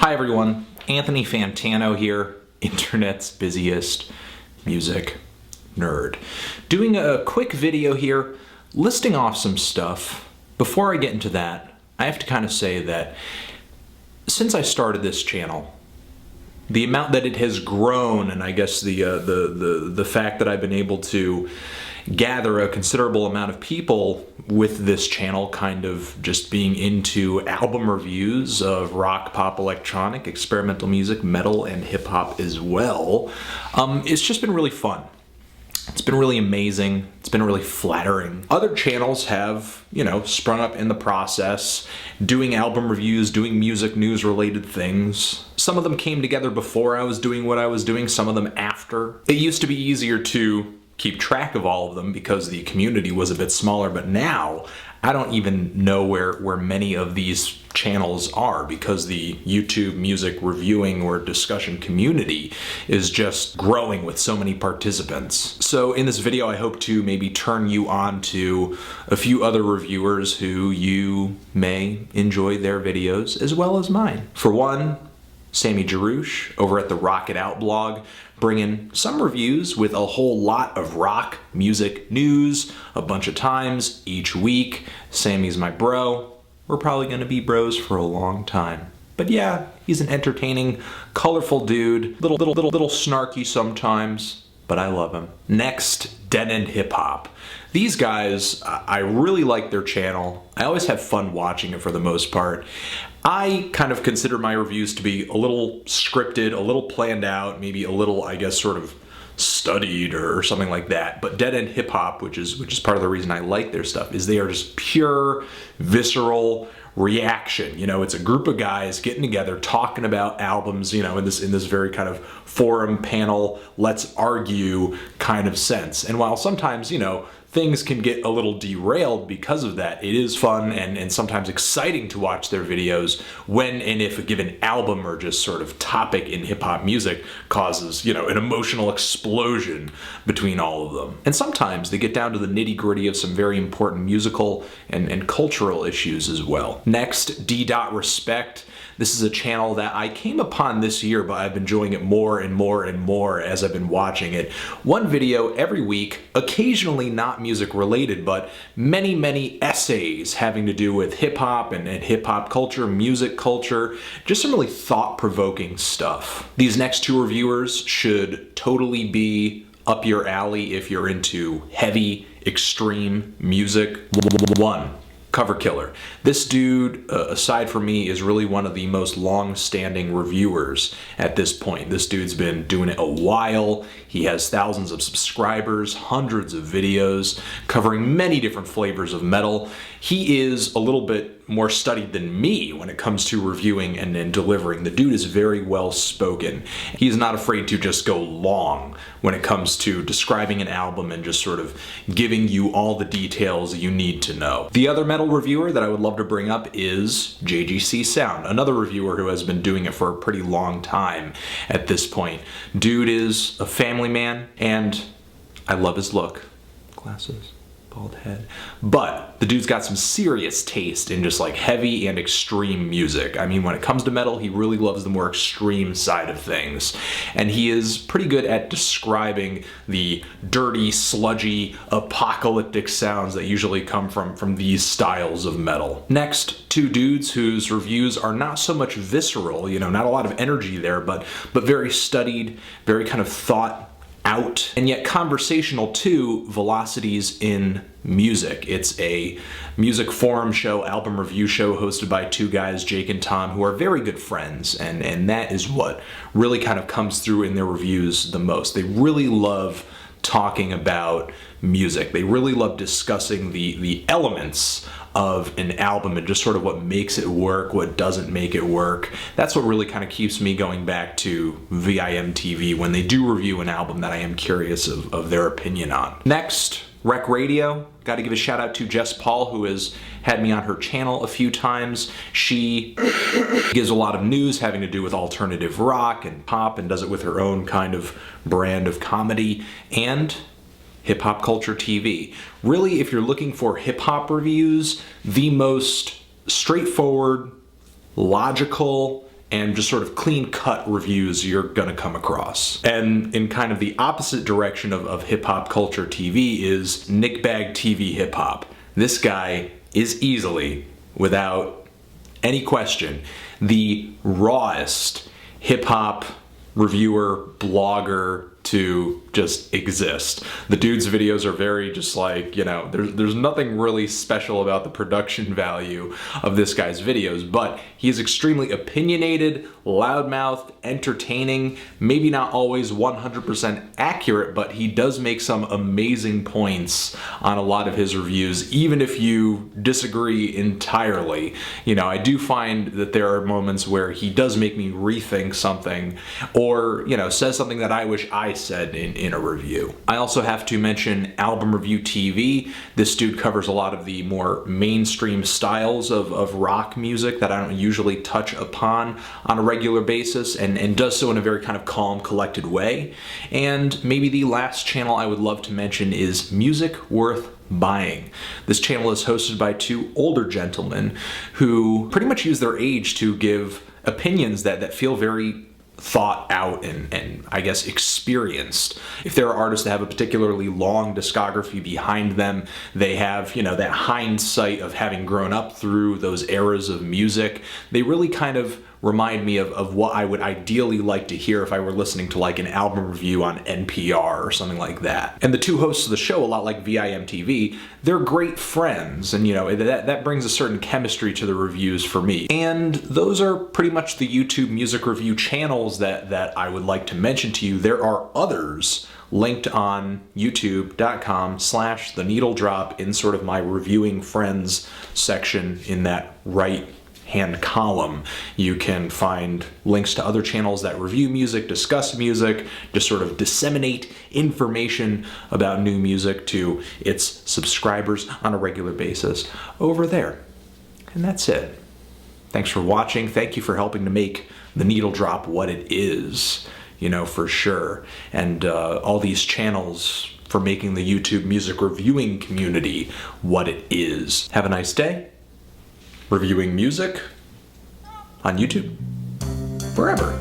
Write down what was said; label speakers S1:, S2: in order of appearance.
S1: Hi everyone, Anthony Fantano here, internet's busiest music nerd. Doing a quick video here, listing off some stuff. Before I get into that, I have to kind of say that since I started this channel, the amount that it has grown, and I guess the fact that I've been able to gather a considerable amount of people with this channel kind of just being into album reviews of rock, pop, electronic, experimental music, metal, and hip-hop as well, it's just been really fun. It's been really amazing. It's been really flattering. Other channels have, sprung up in the process, doing album reviews, doing music news related things. Some of them came together before I was doing what I was doing, some of them after. It used to be easier to keep track of all of them because the community was a bit smaller, but now I don't even know where many of these channels are because the YouTube music reviewing or discussion community is just growing with so many participants. So in this video, I hope to maybe turn you on to a few other reviewers who you may enjoy their videos as well as mine. For one, Sammy Jarouche over at the Rock It Out blog, bringing some reviews with a whole lot of rock music news a bunch of times each week. Sammy's my bro. We're probably gonna be bros for a long time. But yeah, he's an entertaining, colorful dude, little snarky sometimes, but I love him. Next, DEADENDHIPHOP. These guys, I really like their channel. I always have fun watching it for the most part. I kind of consider my reviews to be a little scripted, a little planned out, maybe a little, I guess, sort of studied or something like that. But DEADENDHIPHOP, which is part of the reason I like their stuff, is they are just pure, visceral reaction. It's a group of guys getting together, talking about albums, in this very kind of forum panel, let's argue kind of sense. And while sometimes, things can get a little derailed because of that, it is fun and sometimes exciting to watch their videos when and if a given album or just sort of topic in hip-hop music causes, an emotional explosion between all of them. And sometimes they get down to the nitty-gritty of some very important musical and cultural issues as well. Next, DDOTRESPECT. This is a channel that I came upon this year, but I've been enjoying it more and more and more as I've been watching it. One video every week, occasionally not music related, but many essays having to do with hip hop and hip hop culture, music culture, just some really thought-provoking stuff. These next two reviewers should totally be up your alley if you're into heavy, extreme music. One, COVERKILLER. This dude, aside from me, is really one of the most long-standing reviewers at this point. This dude's been doing it a while. He has thousands of subscribers, hundreds of videos, covering many different flavors of metal. He is a little bit more studied than me when it comes to reviewing and delivering. The dude is very well spoken. He's not afraid to just go long when it comes to describing an album and just sort of giving you all the details you need to know. The other metal reviewer that I would love to bring up is JGCSOUND, another reviewer who has been doing it for a pretty long time at this point. Dude is a family man, and I love his look. Glasses, bald head. But the dude's got some serious taste in just like heavy and extreme music. I mean, when it comes to metal, he really loves the more extreme side of things. And he is pretty good at describing the dirty, sludgy, apocalyptic sounds that usually come from these styles of metal. Next, two dudes whose reviews are not so much visceral, not a lot of energy there, but very studied, very kind of thought out, and yet conversational too. VELOCITIESINMUSIC. It's a music forum show, album review show hosted by two guys, Jake and Tom, who are very good friends, and that is what really kind of comes through in their reviews the most. They really love talking about music. They really love discussing the elements of an album and just sort of what makes it work, what doesn't make it work. That's what really kind of keeps me going back to VIMTV when they do review an album that I am curious of their opinion on. Next, RECKEDRADIO. Got to give a shout out to Jess Paul, who has had me on her channel a few times. She gives a lot of news having to do with alternative rock and pop and does it with her own kind of brand of comedy. And Hip Hop Culture TV. Really, if you're looking for hip hop reviews, the most straightforward, logical, and just sort of clean-cut reviews you're gonna come across. And in kind of the opposite direction of hip-hop culture TV is NIKBAGTVHIPHOP. This guy is easily, without any question, the rawest hip-hop reviewer, blogger to just exist. The dude's videos are very just like, you know, there's nothing really special about the production value of this guy's videos, but he is extremely opinionated, loudmouthed, entertaining, maybe not always 100% accurate, but he does make some amazing points on a lot of his reviews, even if you disagree entirely. You know, I do find that there are moments where he does make me rethink something, or, you know, says something that I wish I said in a review. I also have to mention ALBUMREVEWTV. This dude covers a lot of the more mainstream styles of rock music that I don't usually touch upon on a regular basis, and does so in a very kind of calm, collected way. And maybe the last channel I would love to mention is Music Worth Buying. This channel is hosted by two older gentlemen who pretty much use their age to give opinions that feel very thought out and I guess experienced. If there are artists that have a particularly long discography behind them, they have, you know, that hindsight of having grown up through those eras of music. They really kind of remind me of what I would ideally like to hear if I were listening to like an album review on NPR or something like that. And the two hosts of the show, a lot like VIMTV, they're great friends, and you know, that brings a certain chemistry to the reviews for me. And those are pretty much the YouTube music review channels that I would like to mention to you. There are others linked on youtube.com/theneedledrop in sort of my reviewing friends section in that right hand column. You can find links to other channels that review music, discuss music, just sort of disseminate information about new music to its subscribers on a regular basis over there. And that's it. Thanks for watching. Thank you for helping to make The Needle Drop what it is, you know, for sure. And all these channels for making the YouTube music reviewing community what it is. Have a nice day. Reviewing music on YouTube forever.